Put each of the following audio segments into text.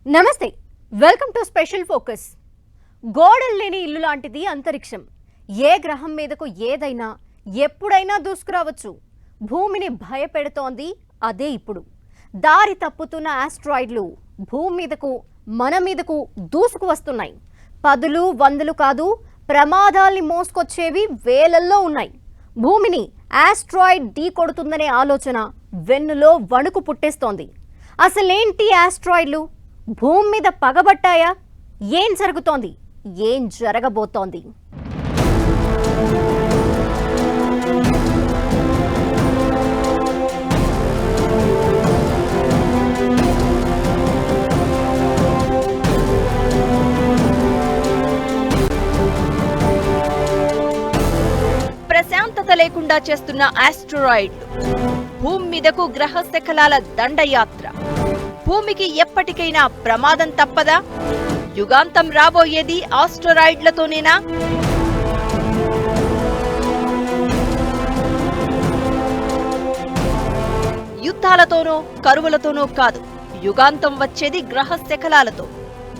నమస్తే, welcome to special focus. గోడలు లేని ఇల్లు లాంటిది అంతరిక్షం. ఏ గ్రహం మీదకు ఏదైనా ఎప్పుడైనా దూసుకురావచ్చు. భూమిని భయపెడుతోంది అదే ఇప్పుడు. దారి తప్పుతున్న ఆస్ట్రాయిడ్లు భూమి మీదకు మన మీదకు దూసుకు వస్తున్నాయి. పదులు వందలు కాదు, ప్రమాదాల్ని మోసుకొచ్చేవి వేలల్లో ఉన్నాయి. భూమిని ఆస్ట్రాయిడ్ ఢీ కొడుతుందనే ఆలోచన వెన్నులో వణుకు పుట్టేస్తోంది. అసలేంటి ఆస్ట్రాయిడ్లు? భూమి మీద పగబట్టాయా? ఏం జరుగుతోంది? ఏం జరగబోతోంది? ప్రశాంతత లేకుండా చేస్తున్న ఆస్ట్రాయిడ్లు, భూమి మీదకు గ్రహ శకలాల దండయాత్ర. భూమికి ఎప్పటికైనా ప్రమాదం తప్పదా? యుగాంతం రాబోయేది ఆస్ట్రాయిడ్లతోనేనా? యుద్ధాలతోనో కరువులతోనో కాదు, యుగాంతం వచ్చేది గ్రహ శకలాలతో.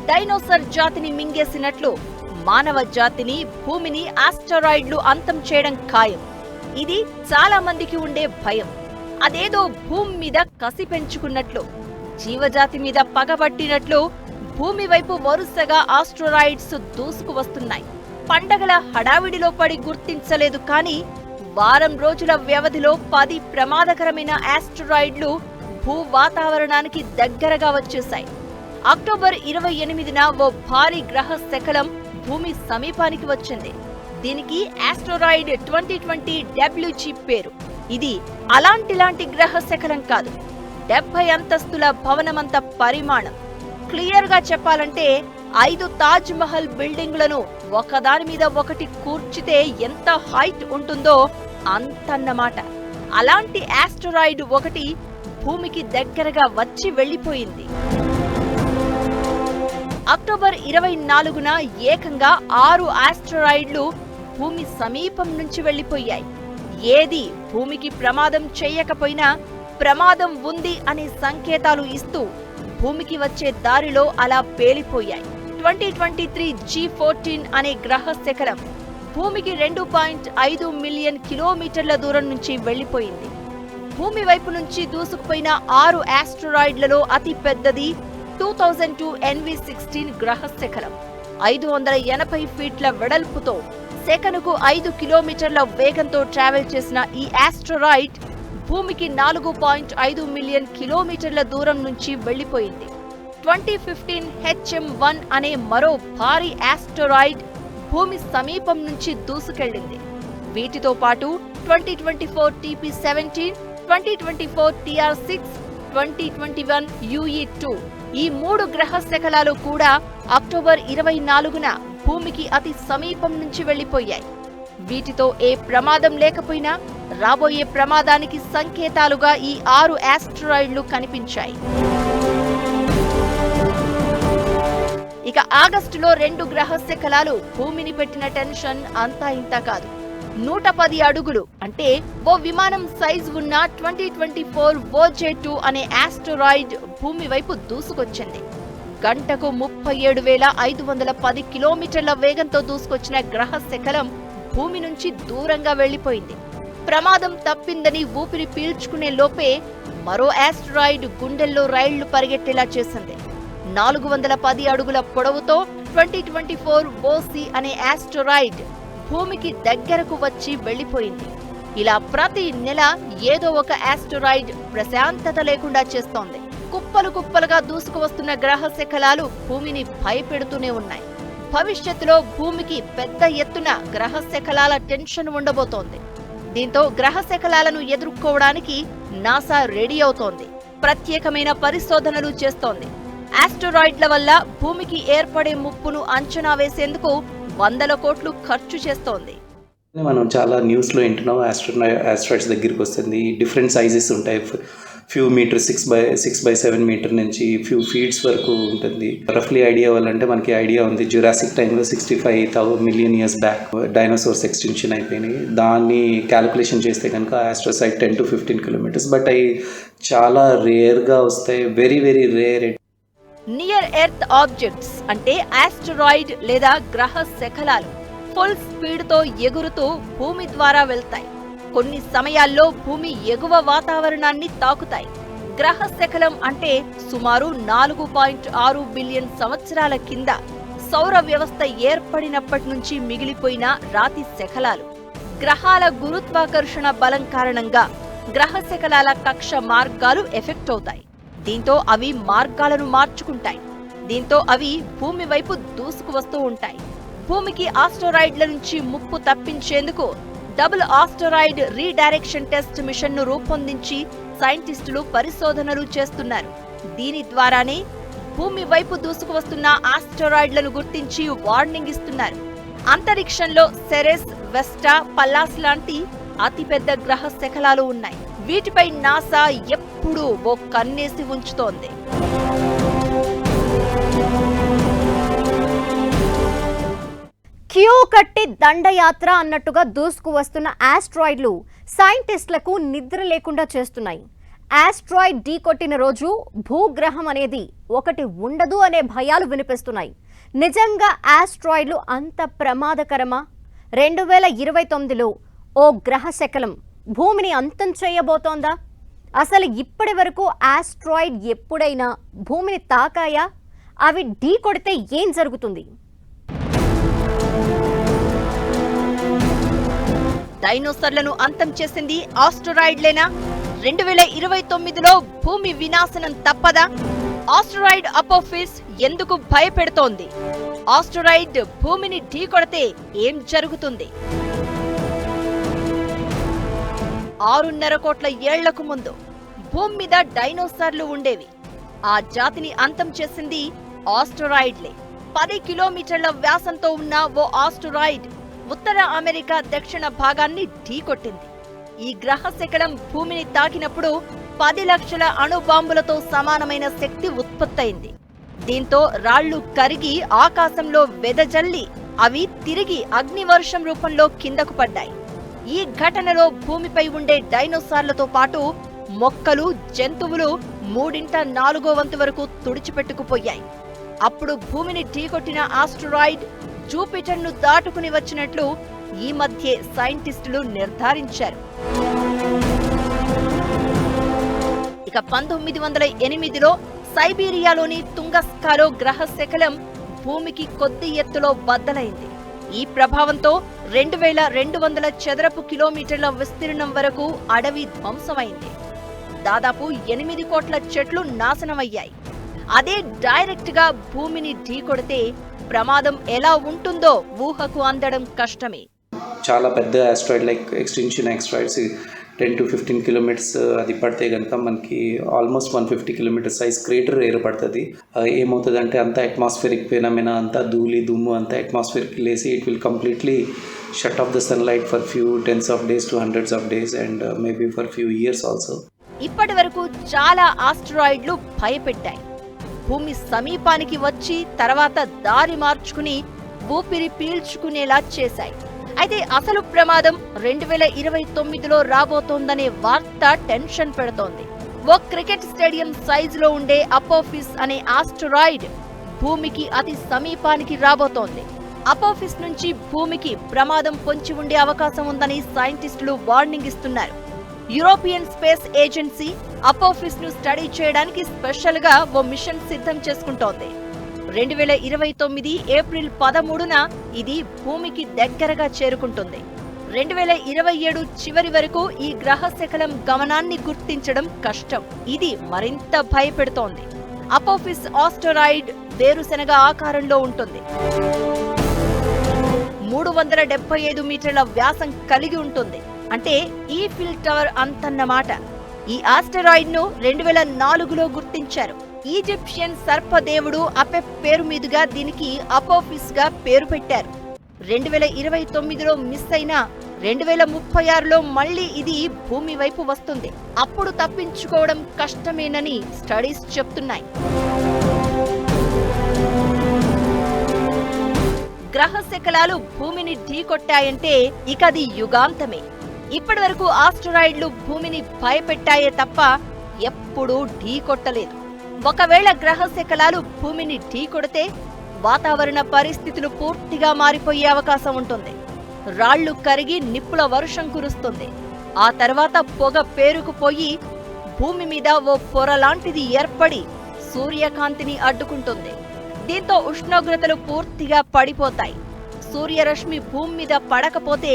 డైనోసర్ జాతిని మింగేసినట్లు మానవ జాతిని, భూమిని ఆస్ట్రాయిడ్లు అంతం చేయడం ఖాయం. ఇది చాలా మందికి ఉండే భయం. అదేదో భూమి మీద కసి పెంచుకున్నట్లు, జీవజాతి మీద పగబట్టినట్లు భూమి వైపు వరుసగా ఆస్ట్రాయిడ్స్ దూసుకు వస్తున్నాయి. పండగల హడావిడిలో పడి గుర్తించలేదు కానీ వారం రోజుల వ్యవధిలో 10 ప్రమాదకరమైన ఆస్ట్రాయిడ్లు భూ వాతావరణానికి దగ్గరగా వచ్చేశాయి. అక్టోబర్ 28న ఓ భారీ గ్రహ శకలం భూమి సమీపానికి వచ్చింది. దీనికి ఆస్ట్రాయిడ్ 2020 WG పేరు. ఇది అలాంటి గ్రహ శకలం కాదు, 70 అంతస్తుల భవనమంత పరిమాణం. క్లియర్ గా చెప్పాలంటే 5 తాజ్ మహల్ బిల్డింగులను ఒకదాని మీద ఒకటి కూర్చితే ఎంత హైట్ ఉంటుందో అంతన్నమాట. అలాంటి ఆస్ట్రాయిడ్ ఒకటి భూమికి దగ్గరగా వచ్చి వెళ్లిపోయింది. అక్టోబర్ 24న ఏకంగా 6 ఆస్ట్రాయిడ్లు భూమి సమీపం నుంచి వెళ్లిపోయాయి. ఏది భూమికి ప్రమాదం చేయకపోయినా ప్రమాదం ఉంది అనే సంకేతాలు ఇస్తూ భూమికి వచ్చే దారిలో అలా పేలిపోయాయి. 2023 G14 అనే గ్రహ శకలం భూమికి 2.5 మిలియన్ కిలోమీటర్ల దూరం నుంచి వెళ్లిపోయింది. భూమి వైపు నుంచి దూసుకుపోయిన 6 ఆస్ట్రాయిడ్లలో అతి పెద్దది 2002 NV16 గ్రహ శకలం. 580 ఫీట్ల వెడల్పుతో సెకనుకు 5 కిలోమీటర్ల వేగంతో ట్రావెల్ చేసిన ఈ ఆస్ట్రాయిడ్ భూమికి 4.5 మిలియన్ కిలోమీటర్ల దూరం నుంచి వెళ్లిపోయింది. 2015 HM1 అనే మరో భారీ ఆస్ట్రాయిడ్ భూమి సమీపం నుంచి దూసుకెళ్లింది. వీటితో పాటు 2024 TP17, 2024 TR6, 2021 UE2 ఈ 3 గ్రహ శకలాలు కూడా అక్టోబర్ 24న భూమికి అతి సమీపం నుంచి వెళ్లిపోయాయి. వీటితో ఏ ప్రమాదం లేకపోయినా రాబోయే ప్రమాదానికి సంకేతాలుగా ఈ 6 ఆస్ట్రాయిడ్లు కనిపించాయి. ఇక ఆగస్టులో 2 గ్రహ శకలాలు భూమిని పెట్టిన టెన్షన్ అంతా ఇంతా కాదు. 110 అడుగులు అంటే ఓ విమానం సైజు ఉన్న 2024 OJ2 అనే ఆస్ట్రాయిడ్ భూమి వైపు దూసుకొచ్చింది. గంటకు 37,510 కిలోమీటర్ల వేగంతో దూసుకొచ్చిన గ్రహ శకలం భూమి నుంచి దూరంగా వెళ్లిపోయింది. ప్రమాదం తప్పిందని ఊపిరి పీల్చుకునే లోపే మరో ఆస్ట్రాయిడ్ గుండెల్లో రైళ్లు పరిగెట్టేలా చేసింది. 410 అడుగుల పొడవుతో 2024 OC అనే ఆస్ట్రాయిడ్ భూమికి దగ్గరకు వచ్చి వెళ్లిపోయింది. ఇలా ప్రతి నెల ఏదో ఒక ఆస్ట్రాయిడ్ ప్రశాంతత లేకుండా చేస్తోంది. కుప్పలు కుప్పలుగా దూసుకు వస్తున్న గ్రహ శకలాలు భూమిని భయపెడుతూనే ఉన్నాయి. భవిష్యత్తులో భూమికి పెద్ద ఎత్తున గ్రహ శకలాల టెన్షన్ ఉండబోతోంది. దీంతో గ్రహ శకలాలను ఎదుర్కోవడానికి నాసా రెడీ అవుతోంది. ప్రత్యేకమైన పరిశోధనలు చేస్తోంది. ఆస్ట్రాయిడ్ల వల్ల భూమికి ఏర్పడే ముప్పును అంచనా వేసేందుకు 100 కోట్లు ఖర్చు చేస్తోంది. మనం చాలా న్యూస్లో వింటున్నాం. ఆస్ట్రాయిడ్స్ దగ్గరికి వస్తుంది. డిఫరెంట్ సైజెస్ ఉంటాయి. ఫ్యూ మీటర్ 6x7 మీటర్ నుంచి ఫ్యూ ఫీట్స్ వరకు ఉంటుంది. రఫ్లీ ఐడియా అవ్వాలంటే మనకి ఐడియా ఉంది. జురాసిక్ టైంలో 65 million years back dinosaurs extinction అయిపోయినాయి. దాన్ని క్యాలిక్యులేషన్ చేస్తే కనుక ఆస్ట్రోసైడ్ 10 to 15 కిలోమీటర్స్. బట్ అవి చాలా రేర్గా వస్తాయి. Very very rare. Near earth objects అంటే ఆస్టరాయిడ్ లేదా గ్రహ శకలాలు ఫుల్ స్పీడ్ తో ఎగురుతూ భూమి ద్వారా వెళ్తాయి. కొన్ని సమయాల్లో భూమి ఎగువ వాతావరణాన్ని తాకుతాయి. గ్రహ శకలం అంటే సుమారు 4.6 బిలియన్ సంవత్సరాల కింద సౌర వ్యవస్థ ఏర్పడినప్పటి నుంచి మిగిలిపోయిన రాతి శకలాలు. గ్రహాల గురుత్వాకర్షణ బలం కారణంగా గ్రహ శకలాల కక్ష మార్గాలు ఎఫెక్ట్ అవుతాయి. దీంతో అవి మార్గాలను మార్చుకుంటాయి. దీంతో అవి భూమి వైపు దూసుకు వస్తూ ఉంటాయి. భూమికి ఆస్టరాయిడ్ల నుంచి ముప్పు తప్పించేందుకు double asteroid redirection test mission ను రూపొందించి సైంటిస్టులు పరిశోధనలు చేస్తున్నారు. దీని ద్వారానే భూమి వైపు దూసుకు వస్తున్న ఆస్టరాయిడ్లను గుర్తించి వార్నింగ్ ఇస్తున్నారు. అంతరిక్షంలో సెరెస్, వెస్టా, పల్లాస్ లాంటి అతిపెద్ద గ్రహ శకలాలు ఉన్నాయి. వీటిపై నాసా ఎప్పుడూ ఓ కన్నేసి ఉంచుతోంది. క్యూ కట్టి దండయాత్ర అన్నట్టుగా దూసుకు వస్తున్న ఆస్ట్రాయిడ్లు సైంటిస్టులకు నిద్ర లేకుండా చేస్తున్నాయి. ఆస్ట్రాయిడ్ ఢీకొట్టిన రోజు భూగ్రహం అనేది ఒకటి ఉండదు అనే భయాలు వినిపిస్తున్నాయి. నిజంగా ఆస్ట్రాయిడ్లు అంత ప్రమాదకరమా? 2029లో ఓ గ్రహ శకలం భూమిని అంతం చేయబోతోందా? అసలు ఇప్పటి వరకు ఆస్ట్రాయిడ్ ఎప్పుడైనా భూమిని తాకాయా? అవి ఢీకొడితే ఏం జరుగుతుంది? డైనోసార్లను అంతం చేసింది ఆస్టరాయిడ్లేనా? 2029లో భూమి వినాశనం తప్పదా? ఆస్టరాయిడ్ అపోఫిస్ ఎందుకు భయపెడుతోంది? ఆస్టరాయిడ్ భూమిని ఢీకొడితే ఏం జరుగుతుంది? 6.5 కోట్ల ఏళ్లకు ముందు భూమి మీద డైనోసార్లు ఉండేవి. ఆ జాతిని అంతం చేసింది ఆస్టరాయిడ్లే. 10 కిలోమీటర్ల వ్యాసంతో ఉన్న ఓ ఆస్టరాయిడ్ ఉత్తర అమెరికా దక్షిణ భాగాన్ని ఢీకొట్టింది. ఈ గ్రహ శకలం భూమిని తాకినప్పుడు 10 లక్షల అణుబాంబులతో సమానమైన శక్తి ఉత్పత్తయింది. దీంతో రాళ్లు కరిగి ఆకాశంలో వెదజల్లి అవి తిరిగి అగ్నివర్షం రూపంలో కిందకు పడ్డాయి. ఈ ఘటనలో భూమిపై ఉండే డైనోసార్లతో పాటు మొక్కలు, జంతువులు 3/4 వంతు వరకు తుడిచిపెట్టుకుపోయాయి. అప్పుడు భూమిని ఢీకొట్టిన ఆస్టరాయిడ్ జూపిటర్ను దాటుకుని వచ్చినట్లు ఈ మధ్యే సైంటిస్టులు నిర్ధారించారు. ఇక 1908లో సైబీరియాలోని తుంగస్కాలో గ్రహ శకలం భూమికి కొద్ది ఎత్తులో బద్దలైంది. ఈ ప్రభావంతో 2200 చదరపు కిలోమీటర్ల విస్తీర్ణం వరకు అడవి ధ్వంసమైంది. దాదాపు 8 కోట్ల చెట్లు నాశనమయ్యాయి. అదే డైరెక్ట్ గా భూమిని ఢీకొడితే ప్రమాదం ఎలా ఉంటుందో ఊహకు అందడం కష్టమే. చాలా పెద్ద asteroid like extension asteroids 10 to 15 kilometres అది పడితే కనుక మనకి ఆల్మోస్ట్ 150 కిలోమీటర్ సైజ్ క్రేటర్ ఏర్పడుతుంది. ఏమవుతుంది అంటే అంతా అట్మాస్ఫియరిక్ ఫెనామినా, అంతా ధూళి దుమ్ము అంతా అట్మాస్ఫియర్కి లేసి it will completely shut off the sunlight for few tens of days to hundreds of days and maybe for few years also. ఇప్పటి వరకు చాలా ఆస్టరాయిడ్లు భయపెట్టాయి. భూమి సమీపానికి వచ్చి తర్వాత దారి మార్చుకుని ఊపిరి పీల్చుకునేలా చేశాయి. అయితే అసలు ప్రమాదం 2029లో రాబోతోందనే వార్త టెన్షన్ పెడుతోంది. ఓ క్రికెట్ స్టేడియం సైజులో ఉండే అపోఫిస్ అనే ఆస్టరాయిడ్ భూమికి అతి సమీపానికి రాబోతోంది. అపోఫిస్ నుంచి భూమికి ప్రమాదం పొంచి ఉండే అవకాశం ఉందని సైంటిస్టులు వార్నింగ్ ఇస్తున్నారు. యూరోపియన్ స్పేస్ ఏజెన్సీ అపోఫిస్ ను స్టడీ చేయడానికి స్పెషల్ గా ఓ మిషన్ సిద్ధం చేసుకుంటోంది. 2029 ఏప్రిల్ 13న ఇది భూమికి దగ్గరగా చేరుకుంటుంది. 2027 చివరి వరకు ఈ గ్రహ శకలం గమనాన్ని గుర్తించడం కష్టం. ఇది మరింత భయపెడుతోంది. అపోఫిస్ ఆస్టరాయిడ్ వేరుశెనగ ఆకారంలో ఉంటుంది. 375 మీటర్ల వ్యాసం కలిగి ఉంటుంది. అంటే ఈఫిల్ టవర్ అంతన్నమాట. ఈ ఆస్టరాయిడ్ ను 2004లో గుర్తించారు. ఈజిప్షియన్ సర్పదేవుడు అపెప్ పేరు మీదుగా దీనికి అపోఫిస్ గా పేరు పెట్టారు. 2029లో మిస్ అయినా 2036లో మళ్లీ ఇది భూమి వైపు వస్తుంది. అప్పుడు తప్పించుకోవడం కష్టమేనని స్టడీస్ చెప్తున్నాయి. గ్రహ శకలాలు భూమిని ఢీకొట్టాయంటే ఇక అది యుగాంతమే. ఇప్పటి వరకు ఆస్టరాయిడ్లు భూమిని భయపెట్టాయే తప్ప ఎప్పుడూ ఢీకొట్టలేదు. ఒకవేళ గ్రహ శకలాలు భూమిని ఢీకొడితే వాతావరణ పరిస్థితులు పూర్తిగా మారిపోయే అవకాశం ఉంటుంది. రాళ్లు కరిగి నిప్పుల వర్షం కురుస్తుంది. ఆ తర్వాత పొగ పేరుకుపోయి భూమి మీద ఓ పొరలాంటిది ఏర్పడి సూర్యకాంతిని అడ్డుకుంటుంది. దీంతో ఉష్ణోగ్రతలు పూర్తిగా పడిపోతాయి. సూర్యరశ్మి భూమి మీద పడకపోతే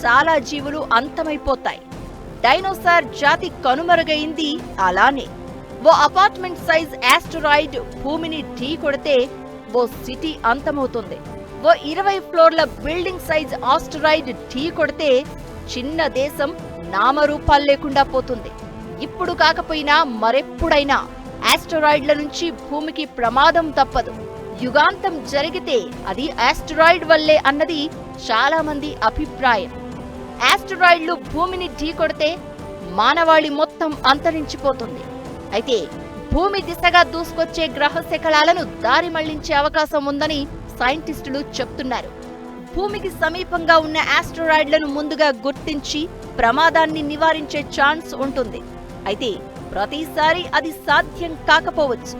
చాలా జీవులు అంతమైపోతాయి. డైనోసార్ జాతి కనుమరుగైంది అలానే. ఓ అపార్ట్మెంట్ సైజ్ ఆస్టరాయిడ్ భూమిని ఢీ కొడితే ఓ సిటీ అంతమవుతుంది. ఓ 20 ఫ్లోర్ల బిల్డింగ్ సైజ్ ఆస్టరాయిడ్ ఢీ కొడితే చిన్న దేశం నామరూపాలు లేకుండా పోతుంది. ఇప్పుడు కాకపోయినా మరెప్పుడైనా ఆస్టరాయిడ్ల నుంచి భూమికి ప్రమాదం తప్పదు. యుగాంతం జరిగితే అది ఆస్టరాయిడ్ వల్లే అన్నది చాలా మంది అభిప్రాయం. ఆస్టరాయిడ్లు భూమిని ఢీకొడితే మానవాళి మొత్తం అంతరించిపోతుంది. అయితే భూమి దిశగా దూసుకొచ్చే గ్రహ శకలాలను దారి మళ్లించే అవకాశం ఉందని సైంటిస్టులు చెప్తున్నారు. భూమికి సమీపంగా ఉన్న ఆస్టరాయిడ్లను ముందుగా గుర్తించి ప్రమాదాన్ని నివారించే ఛాన్స్ ఉంటుంది. అయితే ప్రతిసారి అది సాధ్యం కాకపోవచ్చు.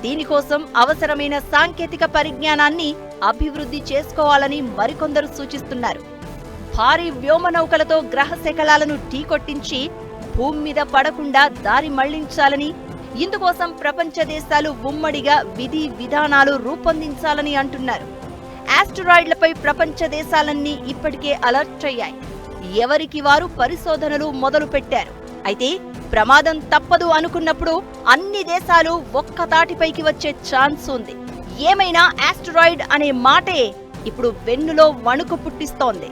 దీనికోసం అవసరమైన సాంకేతిక పరిజ్ఞానాన్ని అభివృద్ధి చేసుకోవాలని మరికొందరు సూచిస్తున్నారు. భారీ వ్యోమనౌకలతో గ్రహ శకలాలను ఢీకొట్టించి భూమి మీద పడకుండా దారి మళ్లించాలని, ఇందుకోసం ప్రపంచ దేశాలు ఉమ్మడిగా విధి విధానాలు రూపొందించాలని అంటున్నారు. ఆస్టరాయిడ్లపై ప్రపంచ దేశాలన్నీ ఇప్పటికే అలర్ట్ అయ్యాయి. ఎవరికి వారు పరిశోధనలు మొదలుపెట్టారు. అయితే ప్రమాదం తప్పదు అనుకున్నప్పుడు అన్ని దేశాలు ఒక్కతాటిపైకి వచ్చే ఛాన్స్ ఉంది. ఏమైనా ఆస్టరాయిడ్ అనే మాటే ఇప్పుడు వెన్నులో వణుకు పుట్టిస్తోంది.